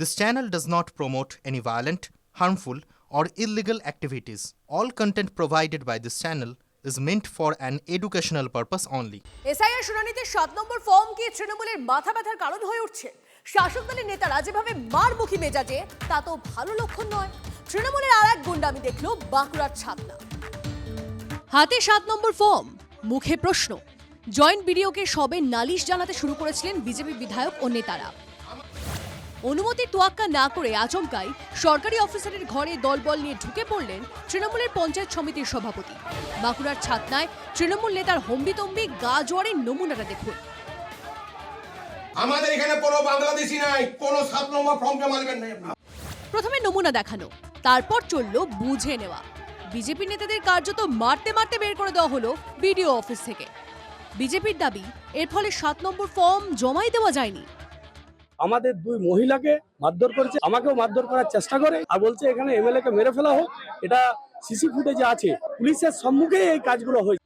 This channel does not promote any violent, harmful, or illegal activities. All content provided by this channel is meant for an educational purpose only. SIR শুনানিতে 7 নম্বর form কি তৃণমূলের মাথা ব্যথার কারণ হয়ে উঠছে? শাসক দলের নেতারা যেভাবে মারমুখী মেজাজে, তা তো ভালো লক্ষণ নয়। তৃণমূলের আর এক গুন্ডামি দেখলো বাঁকুড়ার ছাতনা। হাতে 7 নম্বর ফর্ম, মুখে প্রশ্ন। জয়েন্ট বিডিওকে সবে নালিশ জানাতে শুরু করেছিলেন বিজেপি বিধায়ক ও নেতারা। অনুমতি তোয়াক্কা না করে আচমকাই সরকারি অফিসারের ঘরে দলবল নিয়ে ঢুকে পড়লেন তৃণমূলের পঞ্চায়েত সমিতির সভাপতি। বাঁকুড়ার ছাতনায় তৃণমূল নেতার হম্বিতম্বি গা জোয়ারের নমুনাটা দেখুন। আমাদের এখানে কোনো বাংলাদেশি নাই, কোনো 7 নম্বর ফর্ম জমা নেবেন না। প্রথমে নমুনা দেখানো, তারপর চলল বুঝে নেওয়া। বিজেপি নেতাদের কার্যত মারতে মারতে বের করে দেওয়া হলো বিডিও অফিস থেকে। বিজেপির দাবি, এর ফলে 7 নম্বর ফর্ম জমাই দেওয়া যায়নি। আমাদের 2 মহিলাকে মারধর করেছে, আমাকেও মারধর করার চেষ্টা করে, আর বলছে এখানে এমএলএ কে মেরে ফেলা হোক। এটা সিসি ফুটেজে আছে, পুলিশের সম্মুখে এই কাজগুলো হয়েছে।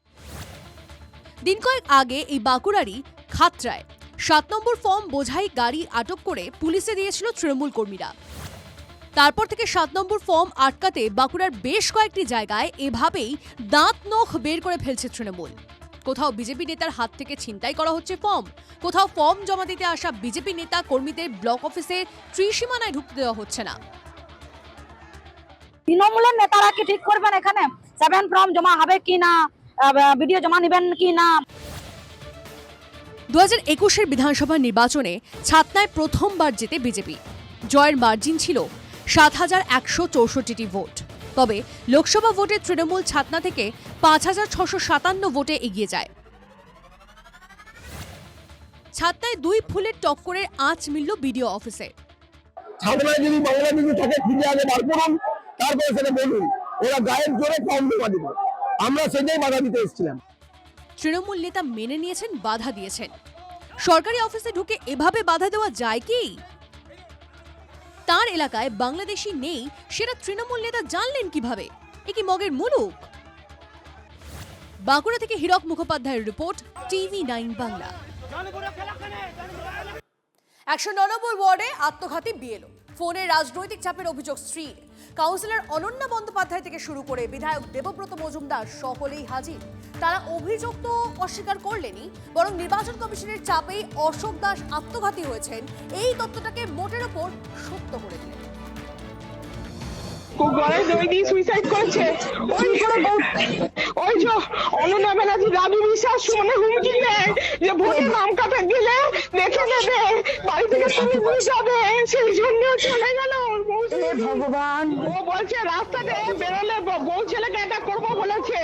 দিন কয়েক আগে এই বাঁকুড়ারই খাতড়ায় 7 নম্বর ফর্ম বোঝাই গাড়ি আটক করে পুলিশে দিয়েছিল তৃণমূল কর্মীরা। তারপর থেকে 7 নম্বর ফর্ম আটকাতে বাঁকুড়ার বেশ কয়েকটি জায়গায় এভাবেই দাঁত নখ বের করে ফেলছে তৃণমূল। কোথাও বিজেপি নেতার হাত থেকে ছিনতাই করা হচ্ছে ফর্ম, কোথাও ফর্ম জমা দিতে আসা বিজেপি নেতা কর্মীদের ব্লক অফিসে ত্রিসীমানায় ঢুকতে দেওয়া হচ্ছে না। তৃণমূলের নেতারা কি ঠিক করবেন এখানে 7 ফর্ম জমা হবে কি না, ভিডিও জমা নেবেন কি না। 2021-এর বিধানসভা নির্বাচনে ছাতনায় প্রথমবার জেতে বিজেপি। জয়ের মার্জিন ছিল 7,164টি ভোট। তবে লোকসভা ভোটে তৃণমূল ছাতনা থেকে 5,657 ভোটে এগিয়ে যায়। ছাতনায় 2 ফুলের টক্করের আঁচ মিলল বিডিও অফিসে। ছাত্ররা যদি বাংলাদেশে থাকে ফিরে আগে বার করুন, তারপরে সেটা বলুন, ওরা গায়ের জোরে ফর্ম জমা দিবে। আমরা সেটাই বাধা দিতে এসেছিলাম। তৃণমূল নেতা মেনে নিয়েছেন, বাধা দিয়েছেন। সরকারি অফিসে ঢুকে এভাবে বাধা দেওয়া যায় কি? তার এলাকায় বাংলাদেশি নেই সেটা তৃণমূল নেতা জানলেন কিভাবে? এ কি মগের মুলুক? বাঁকুড়া থেকে হীরক মুখোপাধ্যায়ের রিপোর্ট, TV9 বাংলা। 199 ওয়ার্ডে আত্মঘাতী বিএলও, ফোনে রাজনৈতিক চাপের অভিযোগ স্ত্রীর। কাউন্সিলর অনন্যা বন্দ্যোপাধ্যায় থেকে শুরু করে বিধায়ক দেবব্রত মজুমদার সকলেই হাজির। তারা অভিযোগ তো অস্বীকার করলেনই, বরং নির্বাচন কমিশনের চাপেই অশোক দাস আত্মঘাতী হয়েছেন এই তথ্যটাকে মোটের ওপর সত্য করে দিলেন। গলায় দই দিয়ে সুইসাইড করেছে। ওই যে অনন্যা ব্যানার্জি, রাজু বিশ্বাস শুনে হুমকি দেয় যে ভোটের নাম কাটা গেলে দেখে নেবে, বাড়ি থেকে তুমি বুঝাবে, সেই জন্য চলে গেল। ভগবান, ও বলছে রাস্তাতে বেরোলে বউ ছেলেকে অ্যাটাক করবো বলেছে।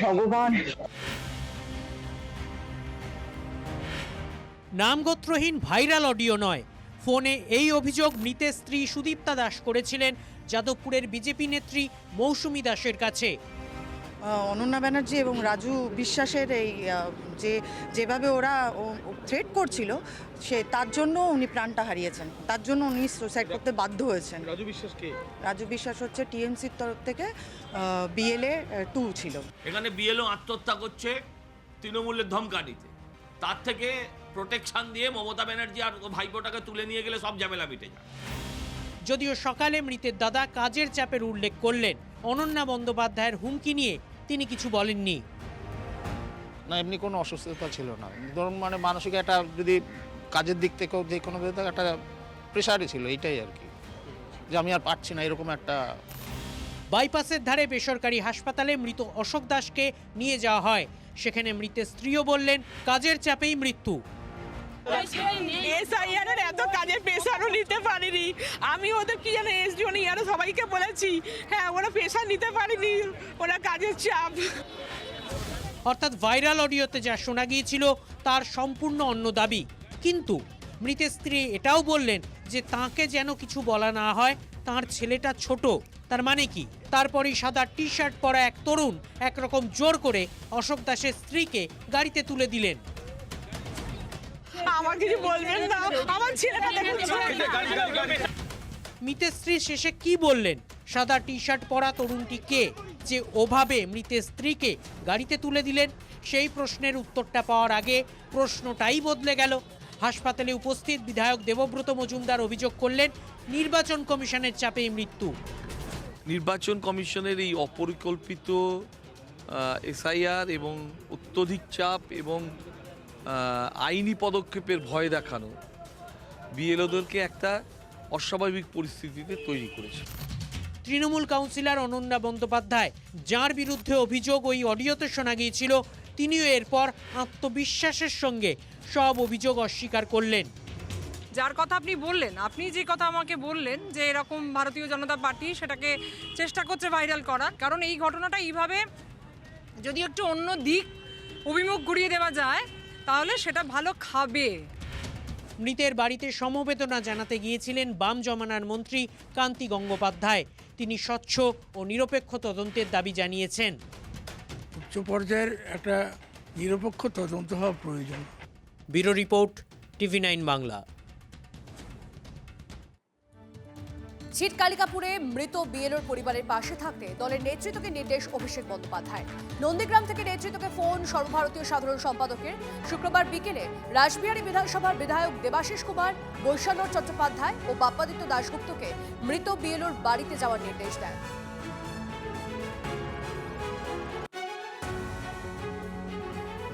ভগবান। নামগোত্রহীন ভাইরাল অডিও নয়, ফোনে এই অভিযোগ মৃতের স্ত্রী সুদীপ্তা দাস করেছিলেন যাদবপুরের বিজেপি নেত্রী মৌসুমী দাসের কাছে। অনন্যা ব্যানার্জি এবং রাজু বিশ্বাসের এই যেভাবে ওরা থ্রেট করছিল, তার জন্য উনি প্রাণটা হারিয়েছেন, তার জন্য উনি সুসাইড করতে বাধ্য হয়েছেন। রাজু বিশ্বাস কে? রাজু বিশ্বাস হচ্ছে টিএমসির তরফ থেকে বিএলএ 2 ছিল। এখানে বিএলও আত্মহত্যা করছে তৃণমূলের ধমকানিতে, তার থেকে প্রোটেকশন দিয়ে মমতা ব্যানার্জি আর ভাইপোটাকে তুলে নিয়ে গেলে সব ঝামেলা মিটে যায়। যদিও সকালে মৃতের দাদা কাজের চাপের উল্লেখ করলেন, অনন্যা বন্দ্যোপাধ্যায়ের হুমকি নিয়ে তিনি কিছু বলেননি। না, এমনি কোনো অসুস্থতা ছিল না। ধরুন মানে মানসিক একটা, যদি কাজের দিক থেকেও যে কোনো দিক থেকে একটা প্রেশারই ছিল, এইটাই আর কি, যে আমি আর পারছি না, এরকম একটা। বাইপাসের ধারে বেসরকারি হাসপাতালে মৃত অশোক দাসকে নিয়ে যাওয়া হয়। সেখানে মৃতের স্ত্রীও বললেন কাজের চাপেই মৃত্যু। এসআইআর এত কাজের প্রেশারও নিতে পারিনি আমি। ওদের কি জানে এসডিও নেই, আরো সবাইকে বলেছি, হ্যাঁ ওরা প্রেশার নিতে পারিনি, ওরা কাজের চাপ। অর্থাৎ ভাইরাল অডিওতে যা শোনা গিয়েছিল তার সম্পূর্ণ অন্য দাবি। কিন্তু মৃতের স্ত্রী এটাও বললেন যে তাকে যেন কিছু বলা না হয়, তার ছেলেটা ছোট। তার মানে কি? তারপরেই সাদা টি শার্ট পরা এক তরুণ একরকম জোর করে অশোক দাসের স্ত্রীকে গাড়িতে তুলে দিলেন। আমার কিছু বলবেন না, আমার ছেলেটা দেখুন। মৃতের স্ত্রী শেষে কি বললেন? সাদা টি শার্ট পরা তরুণটি কে, যে ওভাবে মৃতের স্ত্রীকে গাড়িতে তুলে দিলেন? সেই প্রশ্নের উত্তরটা পাওয়ার আগে প্রশ্নটাই বদলে গেল। হাসপাতালে উপস্থিত বিধায়ক দেবব্রত মজুমদার অভিযোগ করলেন নির্বাচন কমিশনের চাপে এই মৃত্যু। নির্বাচন কমিশনের এই অপরিকল্পিত এসআইআর এবং অত্যধিক চাপ এবং আইনি পদক্ষেপের ভয় দেখানো বিএলওদেরকে একটা অস্বাভাবিক পরিস্থিতিতে তৈরি করেছে। তৃণমূল কাউন্সিলর অনন্যা বন্দ্যোপাধ্যায়, যার বিরুদ্ধে অভিযোগ ওই অডিওতে শোনা গিয়েছিল, তিনিও এরপর আত্মবিশ্বাসের সঙ্গে সব অভিযোগ অস্বীকার করলেন। যার কথা আপনি বললেন, আপনি যে কথা আমাকে বললেন যে এরকম ভারতীয় জনতা পার্টি সেটাকে চেষ্টা করছে ভাইরাল করার, কারণ এই ঘটনাটা এইভাবে যদি একটু অন্য দিক অভিমুখ ঘুরিয়ে দেওয়া যায় তাহলে সেটা ভালো খাবে। মৃতের বাড়িতে সমবেদনা জানাতে গিয়েছিলেন বাম জমানার মন্ত্রী কান্তি গঙ্গোপাধ্যায়। তিনি স্বচ্ছ ও নিরপেক্ষ তদন্তের দাবি জানিয়েছেন। উচ্চ পর্যায়ের একটা নিরপেক্ষ তদন্ত হওয়া প্রয়োজন। Bureau report, TV9 Bangla. ছিটকালিকাপুরে মৃত বিএলওর পরিবারের পাশে থাকতে দলের নেতৃত্বকে নির্দেশ অভিষেক বন্দ্যোপাধ্যায়। নন্দীগ্রাম থেকে নেতৃত্বকে ফোন সর্বভারতীয় সাধারণ সম্পাদকের। শুক্রবার বিকেলে রাসবিহারী বিধানসভার বিধায়ক দেবাশিস কুমার, বৈশ্বনাথ চট্টোপাধ্যায় ও বাপ্পাদিত্য দাশগুপ্তকে মৃত বিএলওর বাড়িতে যাওয়ার নির্দেশ দেন।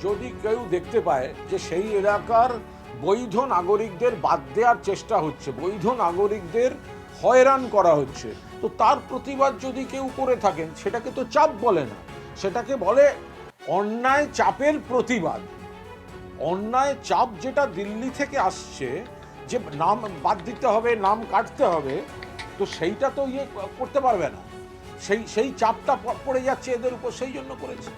যদি কেউ দেখতে পায় যে সেই এলাকার বৈধ নাগরিকদের বাদ দেওয়ার চেষ্টা হচ্ছে, বৈধ নাগরিকদের হয়রান করা হচ্ছে, তো তার প্রতিবাদ যদি কেউ করে থাকেন সেটাকে তো চাপ বলে না, সেটাকে বলে অন্যায় চাপের প্রতিবাদ। অন্যায় চাপ যেটা দিল্লি থেকে আসছে যে নাম বাদ দিতে হবে, নাম কাটতে হবে, তো সেইটা তো করতে পারবে না, সেই চাপটা পড়ে যাচ্ছে এদের উপর, সেই জন্য করেছে।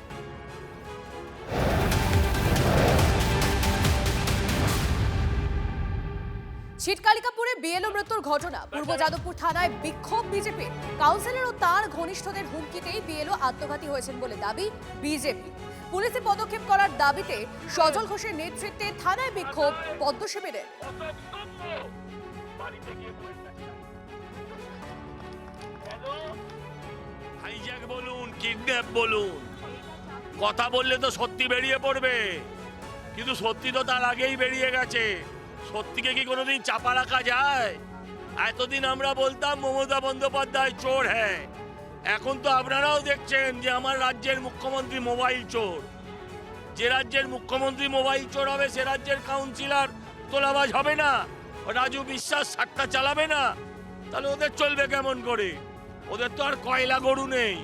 ছিটকালিকাপুরে বিএলও মৃত্যুর ঘটনা। পূর্ব যাদবপুর থানায় বিক্ষোভ বিজেপি। কাউন্সিলর ও তার ঘনিষ্ঠদের হুমকিতেই বিএলও আত্মঘাতী হয়েছেন বলে দাবি বিজেপি। পুলিশে পদক্ষেপ করার দাবিতে সজল ঘোষের নেতৃত্বে থানায় বিক্ষোভ পদ্ম শিবিরের। হাইজ্যাক বলুন, কিডন্যাপ বলুন, কথা বললে তো সত্যি বেরিয়ে পড়বে, কিন্তু সত্যি তো তার আগেই বেরিয়ে গেছে। সত্যিকে কি কোনোদিন চাপা রাখা যায়? এতদিন আমরা বলতাম মমতা বন্দ্যোপাধ্যায় চোর, হ্যাঁ, এখন তো আপনারাও দেখছেন যে আমার রাজ্যের মুখ্যমন্ত্রী মোবাইল চোর। যে রাজ্যের মুখ্যমন্ত্রী মোবাইল চোর হবে সে রাজ্যের কাউন্সিলর তোলাবাজ হবে না, রাজু বিশ্বাস সাট্টা চালাবে না, তাহলে ওদের চলবে কেমন করে? ওদের তো আর কয়লা গরু নেই।